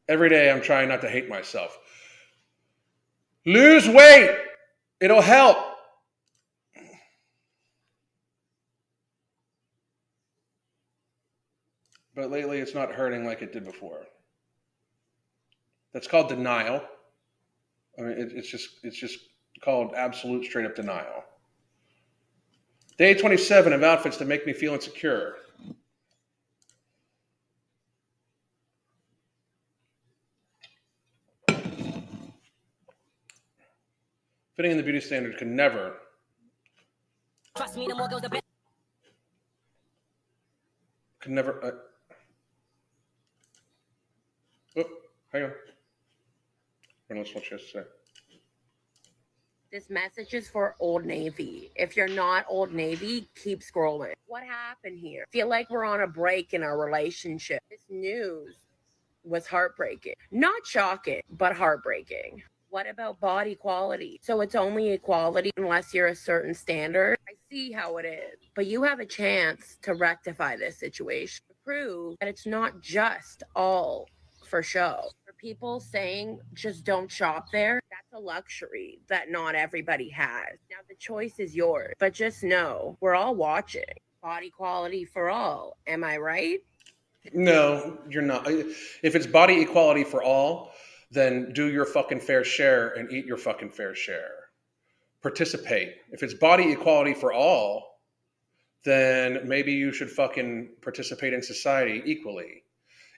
Every day I'm trying not to hate myself. Lose weight. It'll help. but lately it's not hurting like it did before. That's called denial. I mean, it's just called absolute straight up denial. Day 27 of outfits that make me feel insecure. Fitting in the beauty standard could never. Trust me, the more goes the better. Could never. Oh, hang on. Let's what she has to say. This message is for Old Navy. If you're not Old Navy, keep scrolling. What happened here? I feel like we're on a break in our relationship. This news was heartbreaking. Not shocking, but heartbreaking. What about body quality? So it's only equality unless you're a certain standard? I see how it is. But you have a chance to rectify this situation. To prove that it's not just all for show. For people saying just don't shop there, that's a luxury that not everybody has. Now the choice is yours, but just know we're all watching. Body quality for all. Am I right? No, you're not. If it's body equality for all, then do your fucking fair share and eat your fucking fair share. Participate. If it's body equality for all, then maybe you should fucking participate in society equally.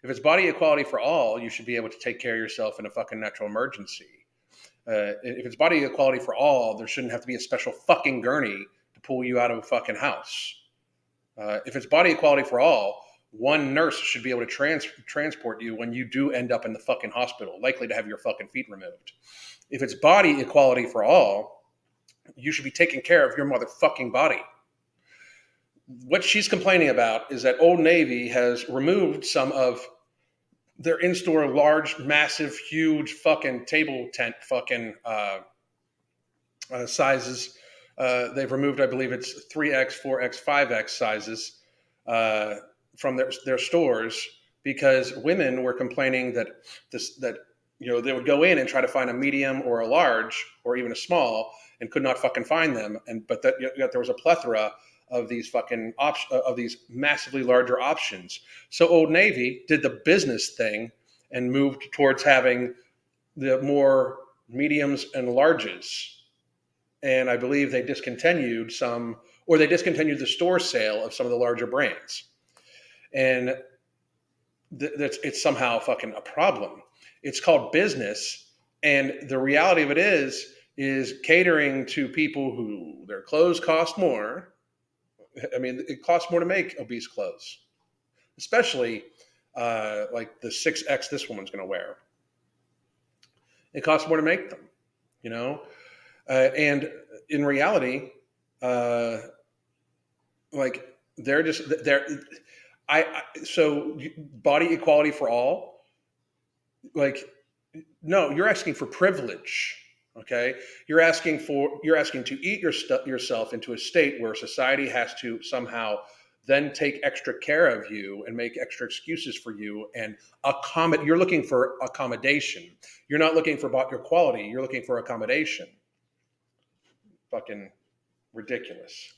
If it's body equality for all, you should be able to take care of yourself in a fucking natural emergency. If it's body equality for all, there shouldn't have to be a special fucking gurney to pull you out of a fucking house. If it's body equality for all, one nurse should be able to transport you when you do end up in the fucking hospital, likely to have your fucking feet removed. If it's body equality for all, you should be taking care of your motherfucking body. What she's complaining about is that Old Navy has removed some of their in-store large, massive, huge fucking table tent fucking sizes. They've removed, I believe it's 3X, 4X, 5X sizes from their stores because women were complaining that they would go in and try to find a medium or a large or even a small and could not fucking find them, but there was a plethora of these fucking of these massively larger options. So Old Navy did the business thing and moved towards having the more mediums and larges. And I believe they discontinued the store sale of some of the larger brands. And it's somehow fucking a problem. It's called business. And the reality of it is catering to people who their clothes cost more. I mean, it costs more to make obese clothes, especially like the 6X this woman's going to wear. It costs more to make them, you know? And in reality, like so body equality for all, like, no, you're asking for privilege. Okay, you're asking to eat yourself into a state where society has to somehow then take extra care of you and make extra excuses for you and accommodate. You're looking for accommodation. You're not looking for your quality. You're looking for accommodation. Fucking ridiculous.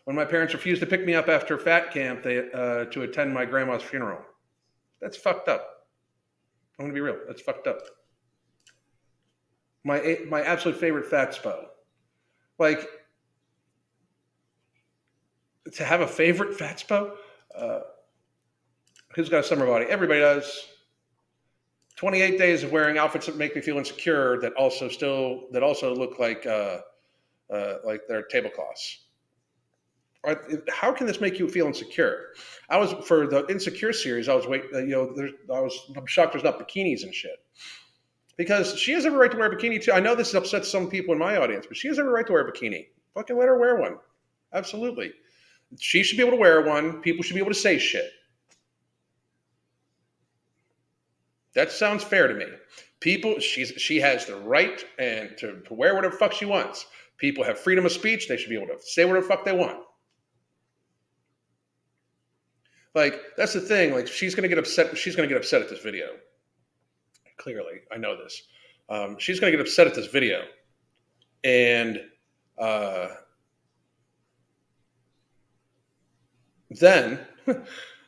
When my parents refused to pick me up after fat camp to attend my grandma's funeral, that's fucked up. I'm going to be real. That's fucked up. My absolute favorite fat spo. Like, to have a favorite fat spo? Who's got a summer body? Everybody does. 28 days of wearing outfits that make me feel insecure that also look like they're tablecloths. How can this make you feel insecure? For the Insecure series. I'm shocked there's not bikinis and shit. Because she has every right to wear a bikini too. I know this upsets some people in my audience, but she has every right to wear a bikini. Fucking let her wear one. Absolutely. She should be able to wear one. People should be able to say shit. That sounds fair to me. She has the right and to wear whatever the fuck she wants. People have freedom of speech. They should be able to say whatever the fuck they want. Like, that's the thing. Like, she's going to get upset. She's going to get upset at this video. Clearly, I know this. She's going to get upset at this video. And then,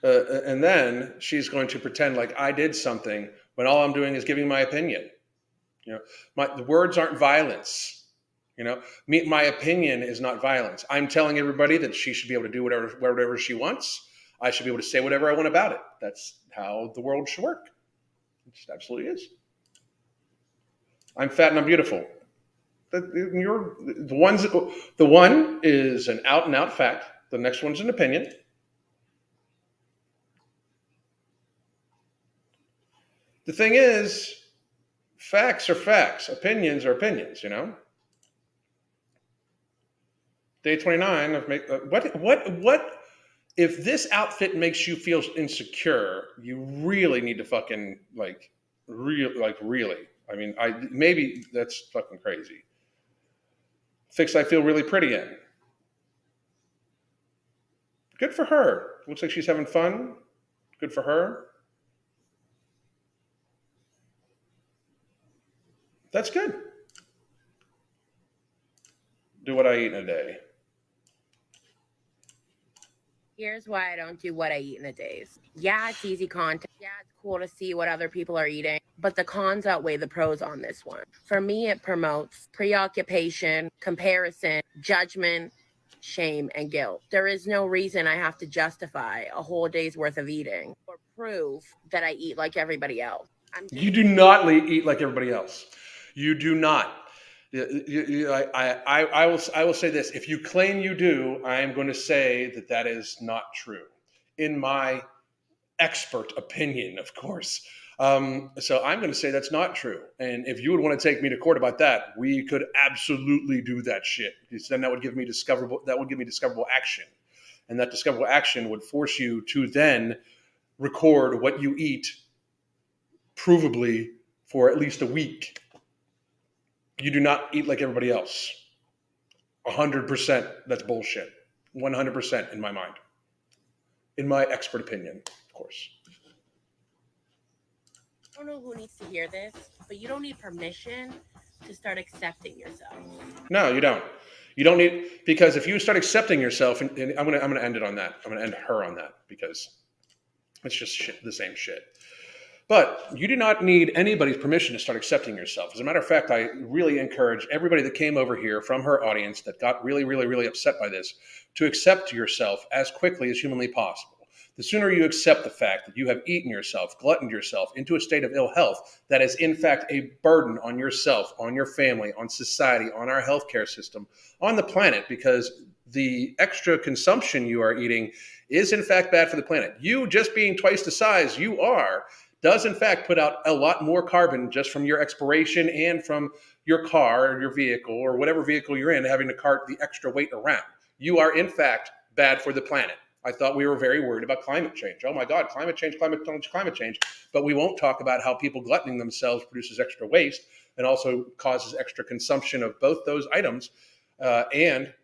and then she's going to pretend like I did something when all I'm doing is giving my opinion. The words aren't violence. My opinion is not violence. I'm telling everybody that she should be able to do whatever she wants. I should be able to say whatever I want about it. That's how the world should work. It just absolutely is. I'm fat and I'm beautiful. The one is an out and out fact. The next one's an opinion. The thing is, facts are facts. Opinions are opinions. Day 29 of what if this outfit makes you feel insecure, you really need to fucking really. I mean, maybe that's fucking crazy. Fix I feel really pretty in. Good for her. Looks like she's having fun. Good for her. That's good. Do what I eat in a day. Here's why I don't do what I eat in a day. Yeah, it's easy content. Yeah, it's cool to see what other people are eating, but the cons outweigh the pros on this one. For me, it promotes preoccupation, comparison, judgment, shame, and guilt. There is no reason I have to justify a whole day's worth of eating or prove that I eat like everybody else. You do not eat like everybody else. You do not. I will say this. If you claim you do, I am going to say that is not true. In my expert opinion, of course. So I'm going to say that's not true. And if you would want to take me to court about that, we could absolutely do that shit. Because then that would give me discoverable action. And that discoverable action would force you to then record what you eat provably for at least a week. You do not eat like everybody else. 100%, that's bullshit. 100% in my mind. In my expert opinion, of course. I don't know who needs to hear this, but you don't need permission to start accepting yourself. No, you don't. You don't need, because if you start accepting yourself, and I'm gonna end it on that. I'm gonna end her on that because it's just the same shit. But you do not need anybody's permission to start accepting yourself. As a matter of fact, I really encourage everybody that came over here from her audience that got really, really, really upset by this to accept yourself as quickly as humanly possible. The sooner you accept the fact that you have eaten yourself, gluttoned yourself into a state of ill health that is in fact a burden on yourself, on your family, on society, on our healthcare system, on the planet, because the extra consumption you are eating is in fact bad for the planet. You just being twice the size you are does in fact put out a lot more carbon just from your expiration and from your car or your vehicle or whatever vehicle you're in, having to cart the extra weight around. You are in fact bad for the planet. I thought we were very worried about climate change. Oh my God, climate change. But we won't talk about how people gluttoning themselves produces extra waste and also causes extra consumption of both those items and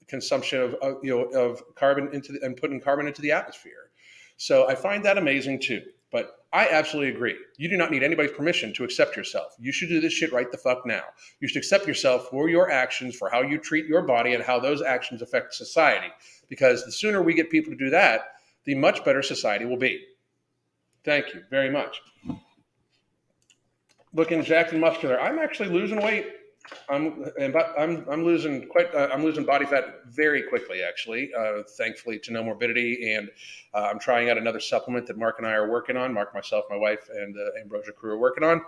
consumption of carbon and putting carbon into the atmosphere. So I find that amazing too. But I absolutely agree. You do not need anybody's permission to accept yourself. You should do this shit right the fuck now. You should accept yourself for your actions, for how you treat your body and how those actions affect society. Because the sooner we get people to do that, the much better society will be. Thank you very much. Looking jacked and muscular. I'm actually losing weight. I'm losing body fat very quickly, actually, thankfully to no morbidity. And I'm trying out another supplement that Mark and I are working on. Mark, myself, my wife, and the Ambrosia crew are working on.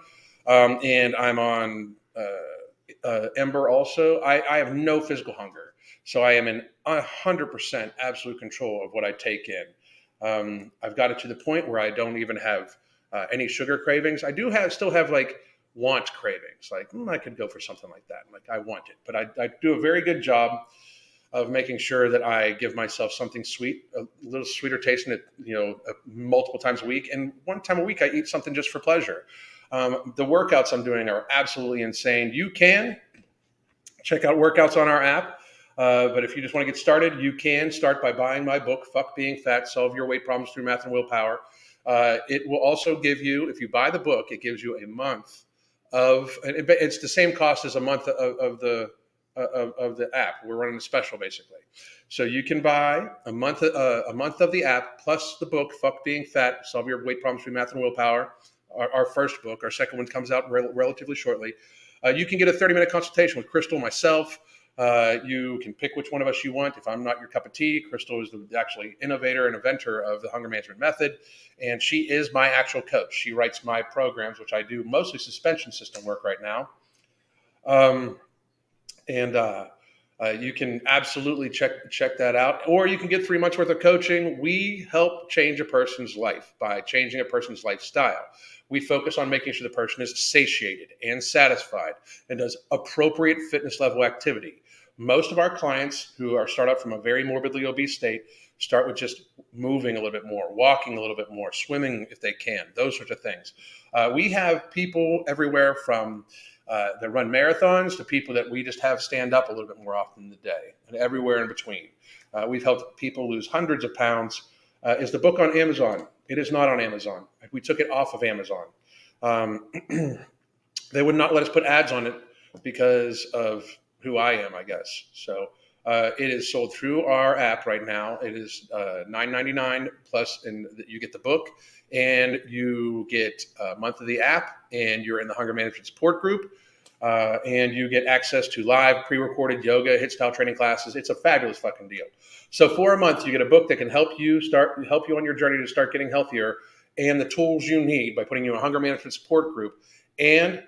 And I'm on Ember also. I have no physical hunger. So I am in 100% absolute control of what I take in. I've got it to the point where I don't even have any sugar cravings. I do still have like want cravings, like I could go for something like that, like I want it, but I do a very good job of making sure that I give myself something sweet, a little sweeter tasting it, multiple times a week, and one time a week I eat something just for pleasure. The workouts I'm doing are absolutely insane. You can check out workouts on our app, but if you just want to get started, you can start by buying my book, Fuck Being Fat, Solve Your Weight Problems Through Math and Willpower. It will also give you, if you buy the book, it gives you a month of, it's the same cost as a month of of the app. We're running a special basically. So you can buy a month of the app plus the book, Fuck Being Fat, Solve Your Weight Problems Through Math and Willpower. Our first book. Our second one comes out relatively shortly. You can get a 30-minute consultation with Crystal, myself. You can pick which one of us you want. If I'm not your cup of tea, Crystal is the actually innovator and inventor of the hunger management method, and she is my actual coach. She writes my programs, which I do mostly suspension system work right now. You can absolutely check that out, or you can get 3 months worth of coaching. We help change a person's life by changing a person's lifestyle. We focus on making sure the person is satiated and satisfied and does appropriate fitness level activity. Most of our clients who start out from a very morbidly obese state start with just moving a little bit more, walking a little bit more, swimming if they can, those sorts of things. We have people everywhere from that run marathons to people that we just have stand up a little bit more often in the day, and everywhere in between. We've helped people lose hundreds of pounds. Is the book on Amazon? It is not on Amazon. We took it off of Amazon. They would not let us put ads on it because of who I am, I guess. So it is sold through our app right now. It is $9.99 plus, and you get the book, and you get a month of the app, and you're in the hunger management support group, and you get access to live pre-recorded yoga, HIIT style training classes. It's a fabulous fucking deal. So for a month, you get a book that can help you on your journey to start getting healthier, and the tools you need by putting you in a hunger management support group, and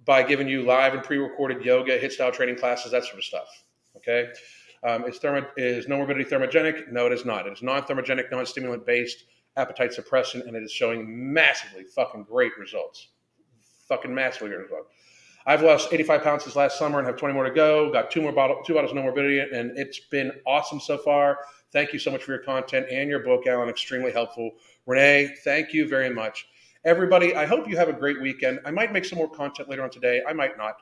by giving you live and pre-recorded yoga, HIIT style training classes, that sort of stuff. Okay. Is no morbidity thermogenic? No, it is not. It is non-thermogenic, non-stimulant based, appetite suppressant, and it is showing massively fucking great results. Fucking massively great results. I've lost 85 pounds since last summer and have 20 more to go. Got two bottles of no morbidity, and it's been awesome so far. Thank you so much for your content and your book, Alan. Extremely helpful. Renee, thank you very much. Everybody, I hope you have a great weekend. I might make some more content later on today. I might not.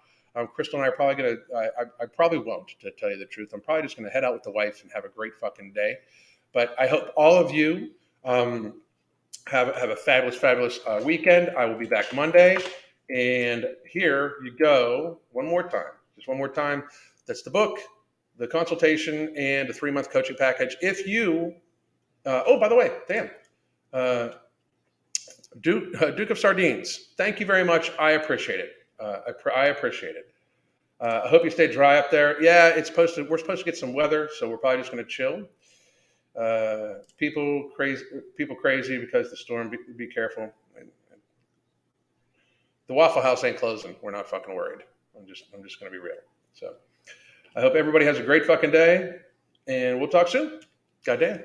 Crystal and I are probably going to, I probably won't, to tell you the truth. I'm probably just going to head out with the wife and have a great fucking day. But I hope all of you have a fabulous weekend. I will be back Monday. And here you go. Just one more time. That's the book, the consultation, and a 3-month coaching package. If you, by the way, Duke of Sardines, thank you very much. I appreciate it. I appreciate it. I hope you stay dry up there. Yeah, we're supposed to get some weather, so we're probably just going to chill. People crazy because the storm. Be careful. The Waffle House ain't closing. We're not fucking worried. I'm just going to be real. So I hope everybody has a great fucking day, and we'll talk soon. Goddamn.